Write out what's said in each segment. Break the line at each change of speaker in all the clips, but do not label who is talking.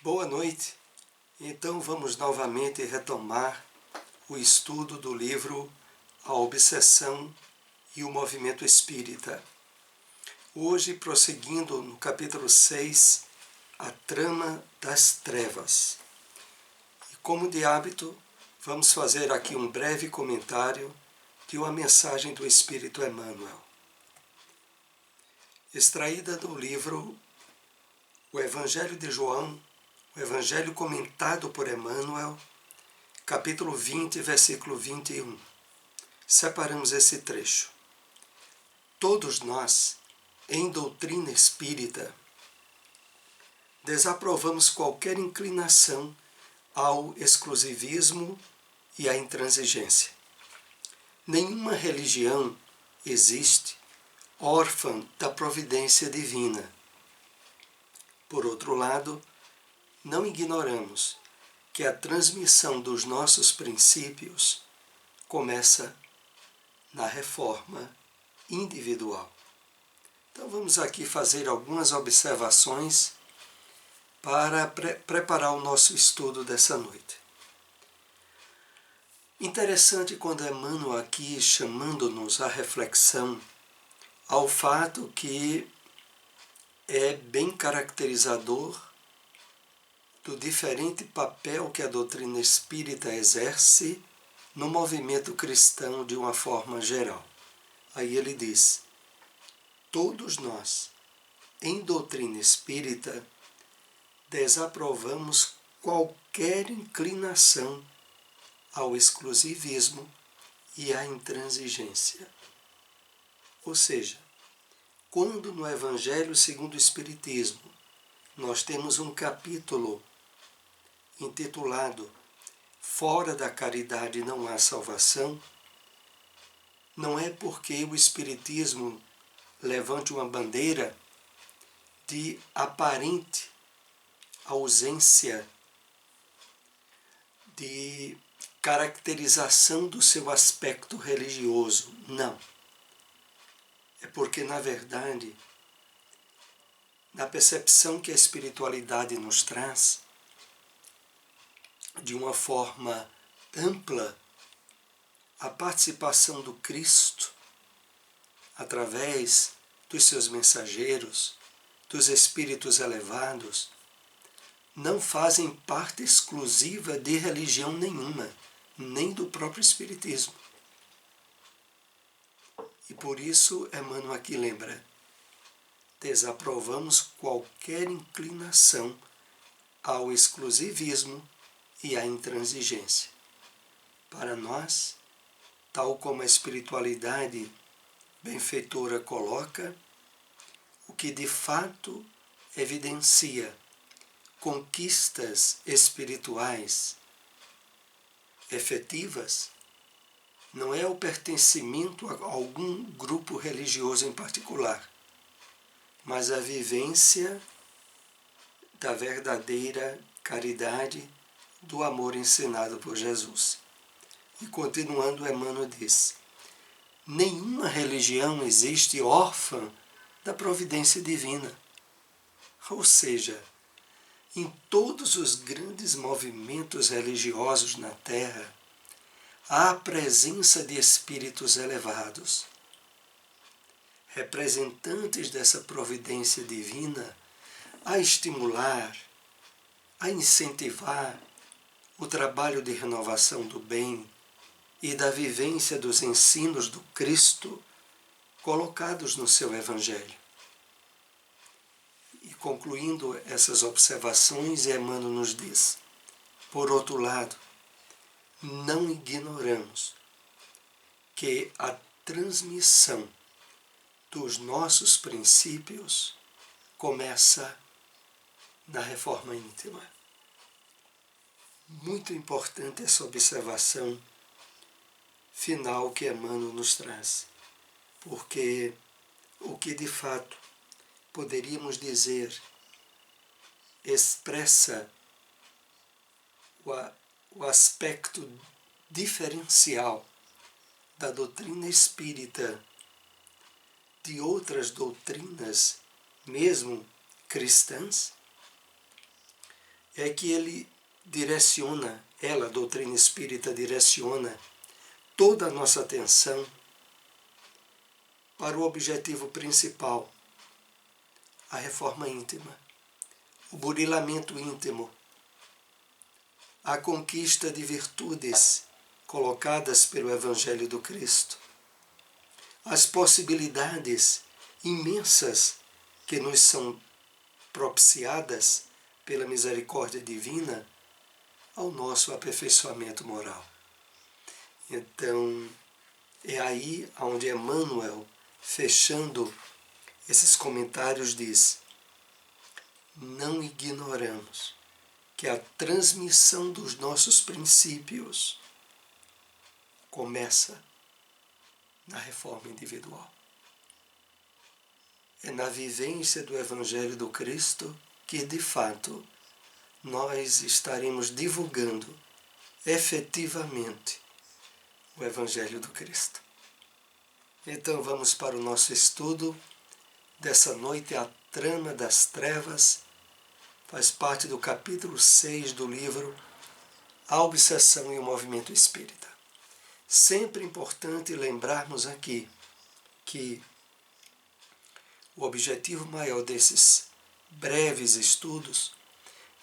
Boa noite. Então vamos novamente retomar o estudo do livro A Obsessão e o Movimento Espírita. Hoje, prosseguindo no capítulo 6, A Trama das Trevas. E como de hábito, vamos fazer aqui um breve comentário de uma mensagem do Espírito Emmanuel, extraída do livro O Evangelho de João, o Evangelho comentado por Emmanuel, capítulo 20, versículo 21. Separamos esse trecho. Todos nós, em doutrina espírita, desaprovamos qualquer inclinação ao exclusivismo e à intransigência. Nenhuma religião existe órfã da providência divina. Por outro lado, não ignoramos que a transmissão dos nossos princípios começa na reforma individual. Então vamos aqui fazer algumas observações para preparar o nosso estudo dessa noite. Interessante quando Emmanuel aqui chamando-nos à reflexão ao fato que é bem caracterizador do diferente papel que a doutrina espírita exerce no movimento cristão de uma forma geral. Aí ele diz: todos nós, em doutrina espírita, desaprovamos qualquer inclinação ao exclusivismo e à intransigência. Ou seja, quando no Evangelho segundo o Espiritismo nós temos um capítulo intitulado Fora da caridade não há salvação, não é porque o Espiritismo levante uma bandeira de aparente ausência de caracterização do seu aspecto religioso. Não. É porque, na verdade, na percepção que a espiritualidade nos traz, de uma forma ampla, a participação do Cristo, através dos seus mensageiros, dos espíritos elevados, não fazem parte exclusiva de religião nenhuma, nem do próprio Espiritismo. E por isso, Emmanuel aqui lembra: desaprovamos qualquer inclinação ao exclusivismo e à intransigência. Para nós, tal como a espiritualidade benfeitora coloca, o que de fato evidencia conquistas espirituais efetivas não é o pertencimento a algum grupo religioso em particular, mas a vivência da verdadeira caridade, do amor ensinado por Jesus. E continuando, Emmanuel diz: nenhuma religião existe órfã da providência divina. Ou seja, em todos os grandes movimentos religiosos na Terra, há a presença de espíritos elevados, representantes dessa providência divina, a estimular, a incentivar o trabalho de renovação do bem e da vivência dos ensinos do Cristo colocados no seu Evangelho. E concluindo essas observações, Emmanuel nos diz: por outro lado, não ignoramos que a transmissão dos nossos princípios começa na reforma íntima. Muito importante essa observação final que Emmanuel nos traz, porque o que de fato poderíamos dizer expressa o aspecto diferencial da doutrina espírita de outras doutrinas, mesmo cristãs, é que a doutrina espírita direciona toda a nossa atenção para o objetivo principal, a reforma íntima, o burilamento íntimo, a conquista de virtudes colocadas pelo Evangelho do Cristo, as possibilidades imensas que nos são propiciadas pela misericórdia divina ao nosso aperfeiçoamento moral. Então, é aí onde Emmanuel, fechando esses comentários, diz: não ignoramos que a transmissão dos nossos princípios começa na reforma individual. É na vivência do Evangelho do Cristo que, de fato, nós estaremos divulgando efetivamente o Evangelho do Cristo. Então vamos para o nosso estudo dessa noite, a trama das trevas, faz parte do capítulo 6 do livro A Obsessão e o Movimento Espírita. Sempre importante lembrarmos aqui que o objetivo maior desses breves estudos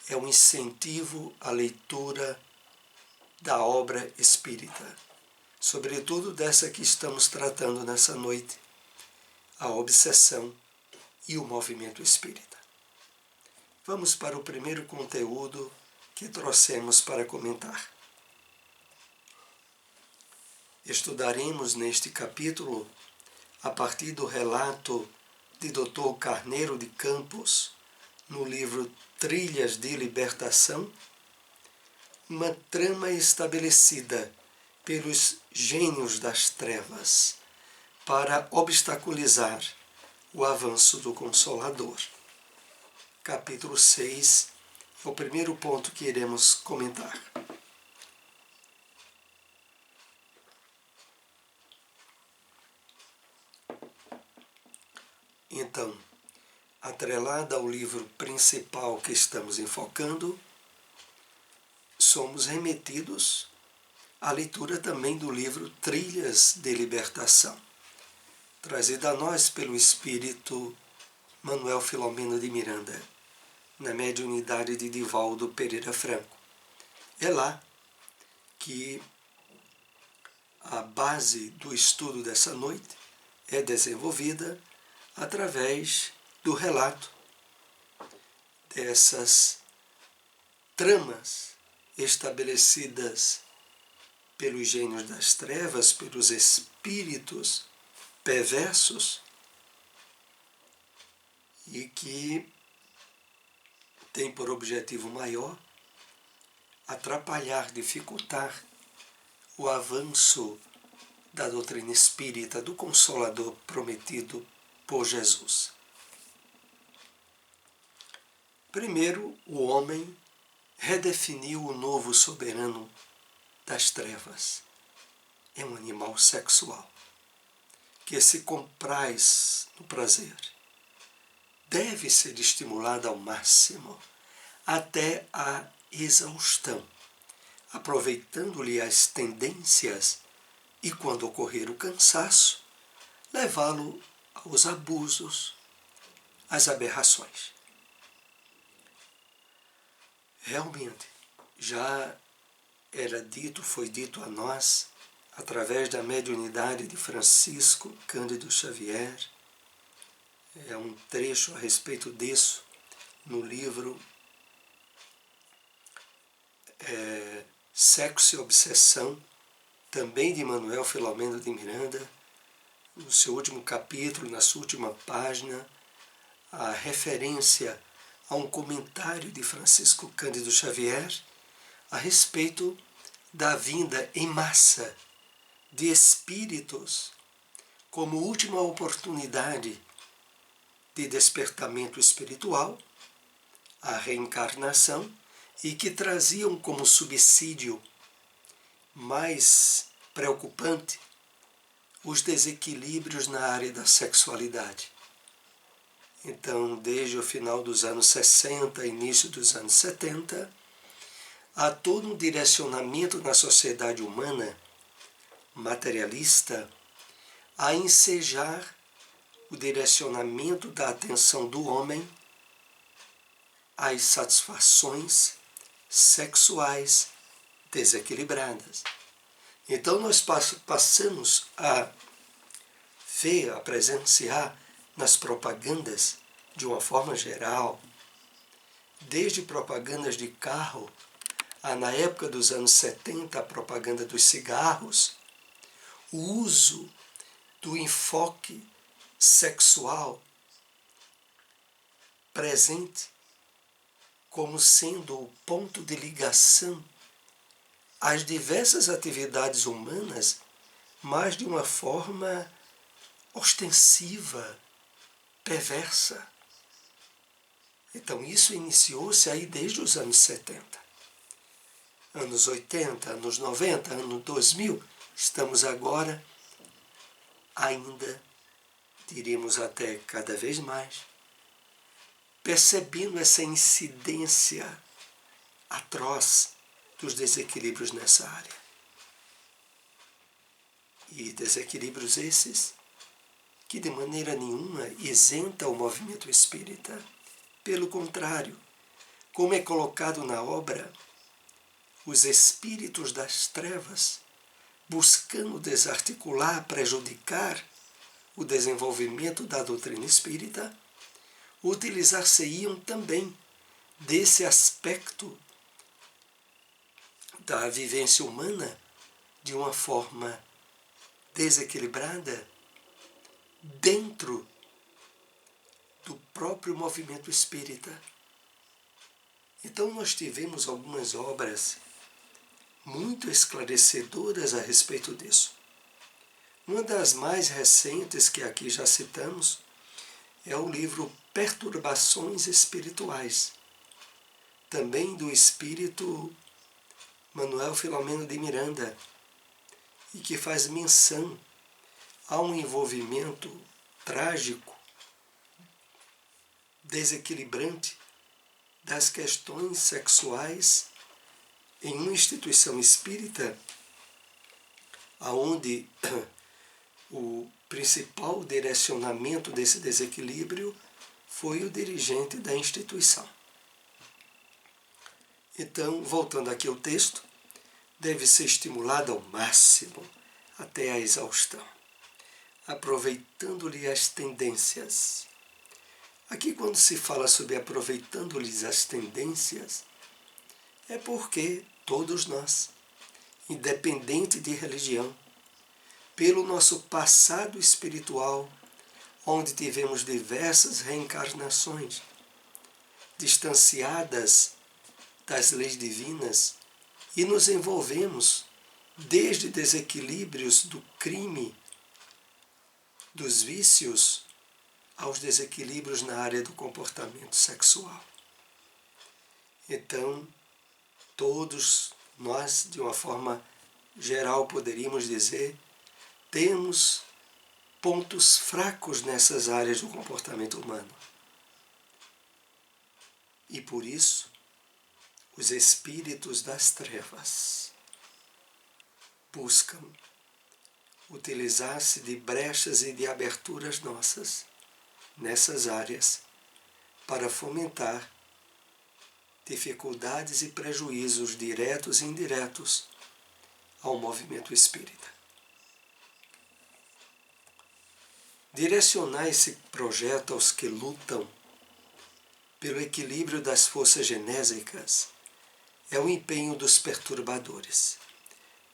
é o incentivo à leitura da obra espírita, sobretudo dessa que estamos tratando nessa noite, a obsessão e o movimento espírita. Vamos para o primeiro conteúdo que trouxemos para comentar. Estudaremos neste capítulo, a partir do relato de Dr. Carneiro de Campos, no livro Trilhas de Libertação, uma trama estabelecida pelos gênios das trevas para obstaculizar o avanço do Consolador. Capítulo 6 é o primeiro ponto que iremos comentar. Então, atrelada ao livro principal que estamos enfocando, somos remetidos à leitura também do livro Trilhas de Libertação, trazido a nós pelo espírito Manuel Filomeno de Miranda, na mediunidade de Divaldo Pereira Franco. É lá que a base do estudo dessa noite é desenvolvida através do relato dessas tramas estabelecidas pelos gênios das trevas, pelos espíritos perversos, e que tem por objetivo maior atrapalhar, dificultar o avanço da doutrina espírita, do Consolador prometido por Jesus. Primeiro, o homem redefiniu o novo soberano das trevas. É um animal sexual que se compraz no prazer. Deve ser estimulado ao máximo, até a exaustão, aproveitando-lhe as tendências e, quando ocorrer o cansaço, levá-lo aos abusos, às aberrações. Realmente, já foi dito a nós, através da mediunidade de Francisco Cândido Xavier, é um trecho a respeito disso no livro Sexo e Obsessão, também de Manuel Filomeno de Miranda, no seu último capítulo, na sua última página, a referência a um comentário de Francisco Cândido Xavier a respeito da vinda em massa de espíritos como última oportunidade de despertamento espiritual, a reencarnação, e que traziam como subsídio mais preocupante os desequilíbrios na área da sexualidade. Então, desde o final dos anos 60, início dos anos 70, há todo um direcionamento na sociedade humana materialista a ensejar o direcionamento da atenção do homem às satisfações sexuais desequilibradas. Então nós passamos a ver, a presenciar nas propagandas, de uma forma geral, desde propagandas de carro, na época dos anos 70, a propaganda dos cigarros, o uso do enfoque sexual presente como sendo o ponto de ligação às diversas atividades humanas, mas de uma forma ostensiva, perversa. Então isso iniciou-se aí desde os anos 70. Anos 80, anos 90, ano 2000, estamos agora ainda, diríamos até cada vez mais, percebendo essa incidência atroz dos desequilíbrios nessa área. E desequilíbrios esses que de maneira nenhuma isenta o movimento espírita. Pelo contrário, como é colocado na obra, os espíritos das trevas, buscando desarticular, prejudicar o desenvolvimento da doutrina espírita, utilizar-se-iam também desse aspecto da vivência humana de uma forma desequilibrada dentro do próprio movimento espírita. Então nós tivemos algumas obras muito esclarecedoras a respeito disso. Uma das mais recentes que aqui já citamos é o livro Perturbações Espirituais, também do espírito Manuel Filomeno de Miranda, e que faz menção a um envolvimento trágico, desequilibrante das questões sexuais em uma instituição espírita, onde o principal direcionamento desse desequilíbrio foi o dirigente da instituição. Então, voltando aqui ao texto, deve ser estimulado ao máximo até a exaustão, aproveitando-lhe as tendências. Aqui, quando se fala sobre aproveitando-lhes as tendências, é porque todos nós, independente de religião, pelo nosso passado espiritual, onde tivemos diversas reencarnações, distanciadas das leis divinas, e nos envolvemos desde desequilíbrios do crime, dos vícios, aos desequilíbrios na área do comportamento sexual. Então, todos nós, de uma forma geral, poderíamos dizer, temos pontos fracos nessas áreas do comportamento humano. E por isso, os espíritos das trevas buscam utilizar-se de brechas e de aberturas nossas nessas áreas para fomentar dificuldades e prejuízos diretos e indiretos ao movimento espírita. Direcionar esse projeto aos que lutam pelo equilíbrio das forças genésicas é o empenho dos perturbadores,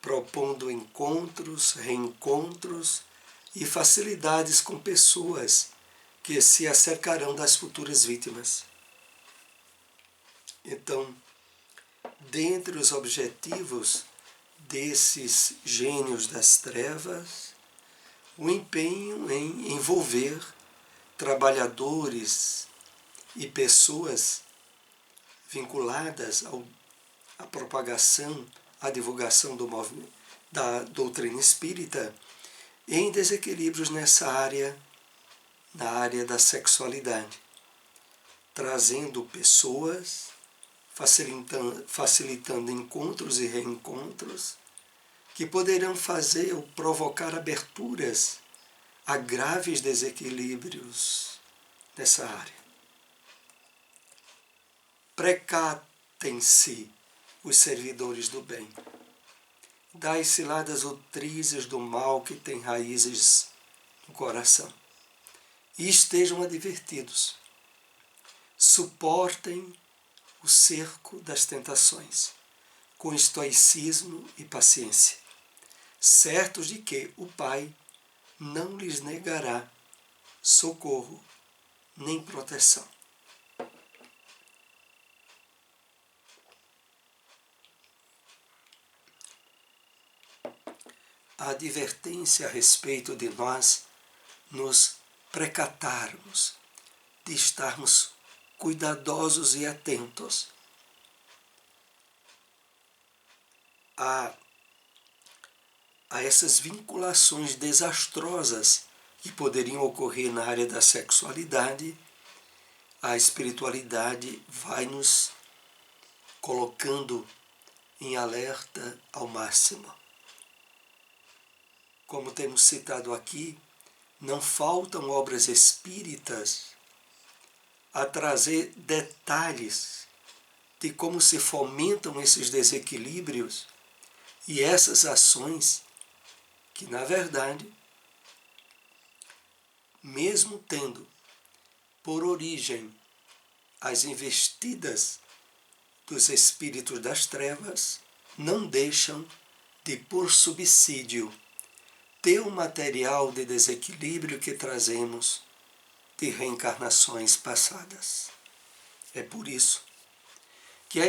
propondo encontros, reencontros e facilidades com pessoas que se acercarão das futuras vítimas. Então, dentre os objetivos desses gênios das trevas, o empenho em envolver trabalhadores e pessoas vinculadas à propagação, à divulgação do movimento, da doutrina espírita, em desequilíbrios nessa área na área da sexualidade, trazendo pessoas, facilitando encontros e reencontros, que poderão fazer ou provocar aberturas a graves desequilíbrios nessa área. Precatem-se os servidores do bem das ciladas outrizes do mal que tem raízes no coração, e estejam advertidos. Suportem o cerco das tentações com estoicismo e paciência, certos de que o Pai não lhes negará socorro nem proteção. A advertência a respeito de nós nos precatarmos, de estarmos cuidadosos e atentos a essas vinculações desastrosas que poderiam ocorrer na área da sexualidade. A espiritualidade vai nos colocando em alerta ao máximo. Como temos citado aqui, não faltam obras espíritas a trazer detalhes de como se fomentam esses desequilíbrios e essas ações que, na verdade, mesmo tendo por origem as investidas dos espíritos das trevas, não deixam de, por subsídio, ter o material de desequilíbrio que trazemos de reencarnações passadas. É por isso que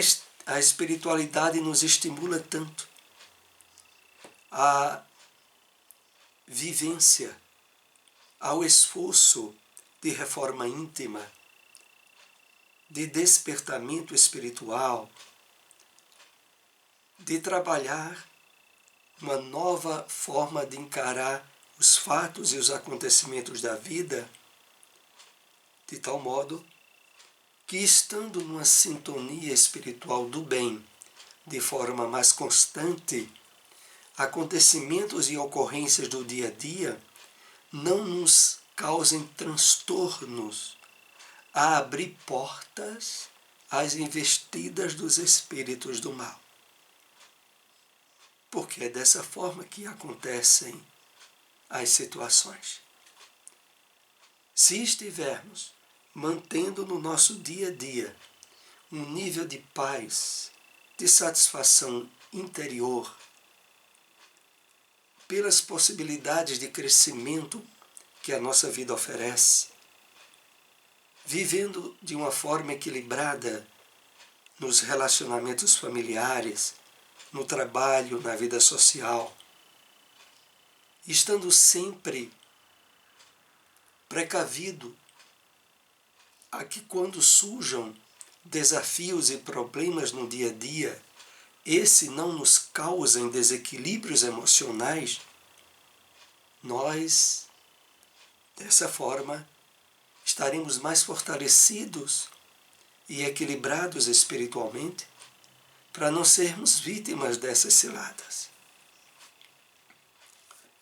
a espiritualidade nos estimula tanto à vivência, ao esforço de reforma íntima, de despertamento espiritual, de trabalhar uma nova forma de encarar os fatos e os acontecimentos da vida, de tal modo que, estando numa sintonia espiritual do bem, de forma mais constante, acontecimentos e ocorrências do dia a dia não nos causem transtornos a abrir portas às investidas dos espíritos do mal. Porque é dessa forma que acontecem as situações. Se estivermos mantendo no nosso dia a dia um nível de paz, de satisfação interior, pelas possibilidades de crescimento que a nossa vida oferece, vivendo de uma forma equilibrada nos relacionamentos familiares, no trabalho, na vida social, estando sempre precavido a que, quando surjam desafios e problemas no dia a dia, esse não nos causem desequilíbrios emocionais, nós, dessa forma, estaremos mais fortalecidos e equilibrados espiritualmente para não sermos vítimas dessas ciladas.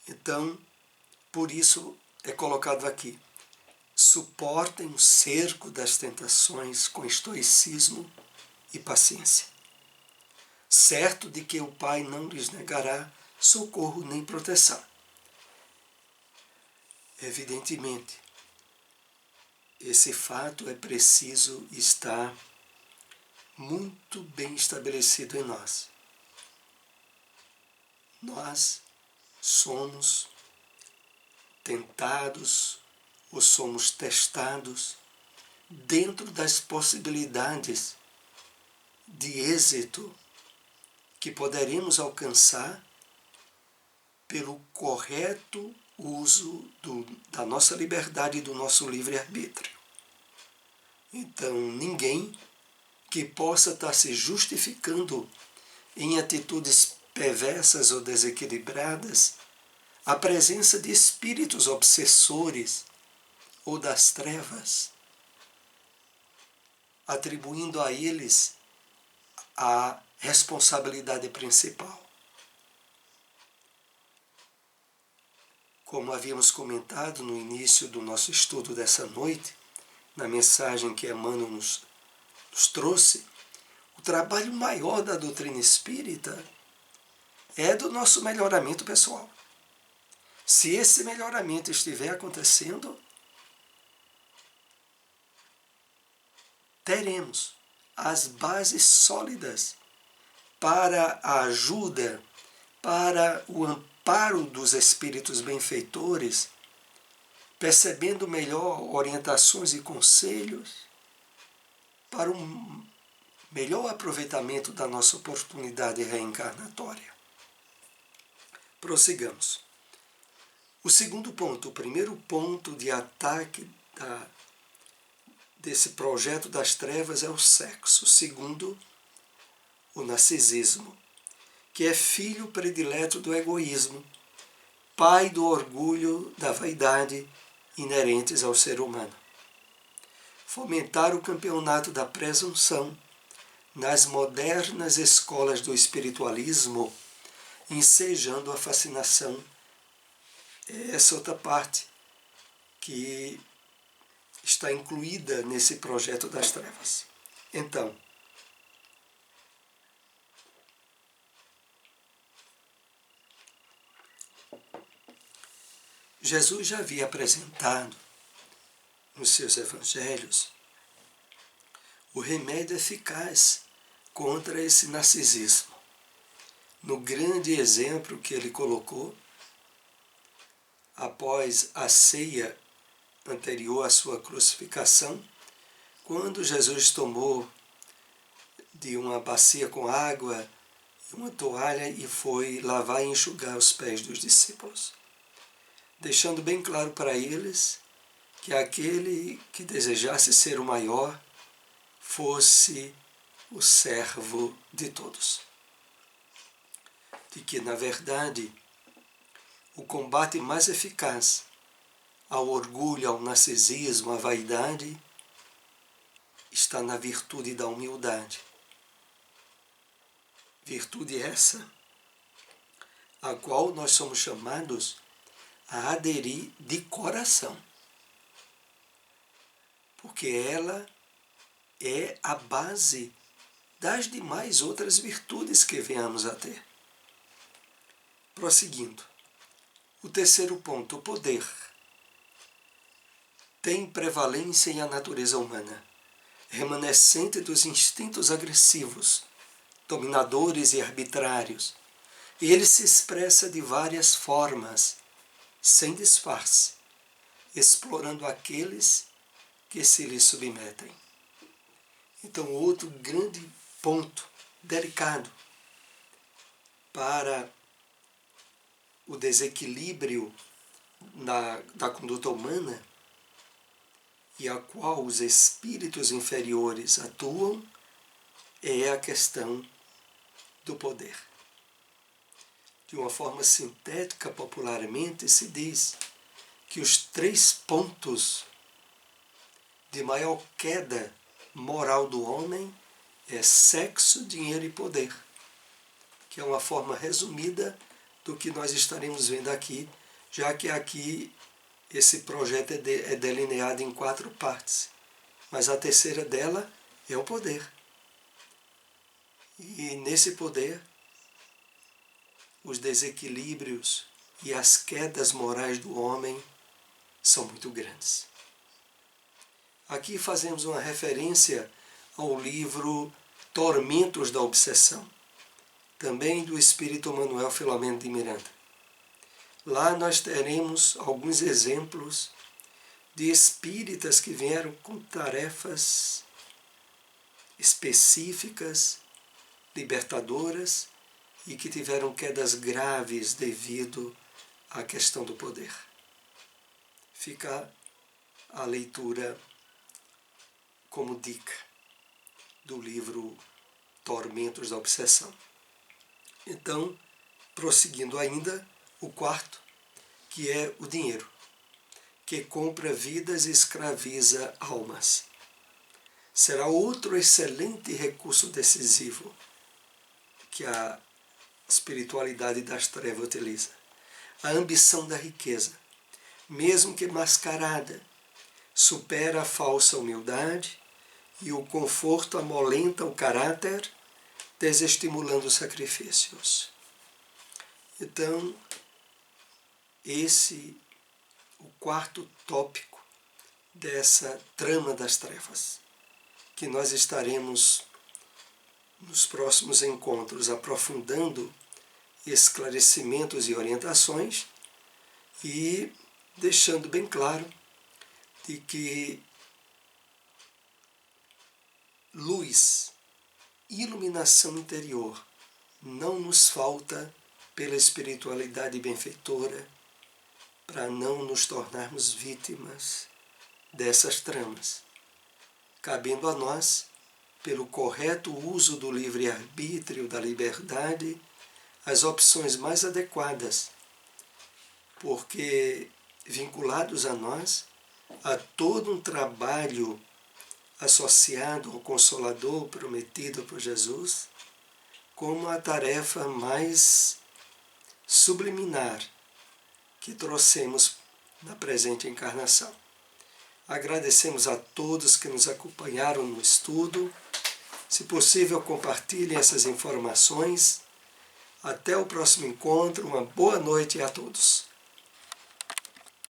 Então, por isso é colocado aqui: suportem o cerco das tentações com estoicismo e paciência, certo de que o Pai não lhes negará socorro nem proteção. Evidentemente, esse fato é preciso estar muito bem estabelecido em nós. Nós somos tentados ou somos testados dentro das possibilidades de êxito que poderemos alcançar pelo correto uso da nossa liberdade e do nosso livre-arbítrio. Então, ninguém que possa estar se justificando em atitudes perversas ou desequilibradas a presença de espíritos obsessores ou das trevas, atribuindo a eles a responsabilidade principal. Como havíamos comentado no início do nosso estudo dessa noite, na mensagem que Emmanuel nos trouxe, o trabalho maior da doutrina espírita é do nosso melhoramento pessoal. Se esse melhoramento estiver acontecendo, teremos as bases sólidas para a ajuda, para o amparo dos espíritos benfeitores, percebendo melhor orientações e conselhos para um melhor aproveitamento da nossa oportunidade reencarnatória. Prossigamos. O segundo ponto, o primeiro ponto de ataque desse projeto das trevas é o sexo. O segundo, o narcisismo, que é filho predileto do egoísmo, pai do orgulho, da vaidade inerentes ao ser humano. Fomentar o campeonato da presunção nas modernas escolas do espiritualismo, ensejando a fascinação. Essa outra parte que está incluída nesse projeto das trevas. Então, Jesus já havia apresentado nos seus evangelhos o remédio eficaz contra esse narcisismo. No grande exemplo que ele colocou, após a ceia anterior à sua crucificação, quando Jesus tomou de uma bacia com água e uma toalha e foi lavar e enxugar os pés dos discípulos, deixando bem claro para eles que aquele que desejasse ser o maior fosse o servo de todos. De que, na verdade, o combate mais eficaz ao orgulho, ao narcisismo, à vaidade, está na virtude da humildade. Virtude essa a qual nós somos chamados a aderir de coração, porque ela é a base das demais outras virtudes que venhamos a ter. Prosseguindo, o terceiro ponto, o poder, tem prevalência em a natureza humana, remanescente dos instintos agressivos, dominadores e arbitrários, e ele se expressa de várias formas, sem disfarce, explorando aqueles que se lhe submetem. Então, outro grande ponto delicado para o desequilíbrio da conduta humana e a qual os espíritos inferiores atuam é a questão do poder. De uma forma sintética, popularmente, se diz que os 3 pontos de maior queda moral do homem é sexo, dinheiro e poder, que é uma forma resumida do que nós estaremos vendo aqui, já que aqui esse projeto é delineado em 4 partes, mas a terceira dela é o poder. E nesse poder, os desequilíbrios e as quedas morais do homem são muito grandes. Aqui fazemos uma referência ao livro Tormentos da Obsessão, também do espírito Manuel Filomeno de Miranda. Lá nós teremos alguns exemplos de espíritas que vieram com tarefas específicas, libertadoras, e que tiveram quedas graves devido à questão do poder. Fica a leitura como dica do livro Tormentos da Obsessão. Então, prosseguindo ainda, o quarto, que é o dinheiro, que compra vidas e escraviza almas. Será outro excelente recurso decisivo que a espiritualidade das trevas utiliza. A ambição da riqueza, mesmo que mascarada, supera a falsa humildade e o conforto amolenta o caráter, desestimulando os sacrifícios. Então, o quarto tópico dessa trama das trevas, que nós estaremos nos próximos encontros aprofundando esclarecimentos e orientações e deixando bem claro de que luz, iluminação interior não nos falta pela espiritualidade benfeitora para não nos tornarmos vítimas dessas tramas, cabendo a nós, pelo correto uso do livre-arbítrio, da liberdade, as opções mais adequadas, porque vinculados a nós, a todo um trabalho associado ao Consolador prometido por Jesus, como a tarefa mais subliminar que trouxemos na presente encarnação. Agradecemos a todos que nos acompanharam no estudo. Se possível, compartilhem essas informações. Até o próximo encontro. Uma boa noite a todos.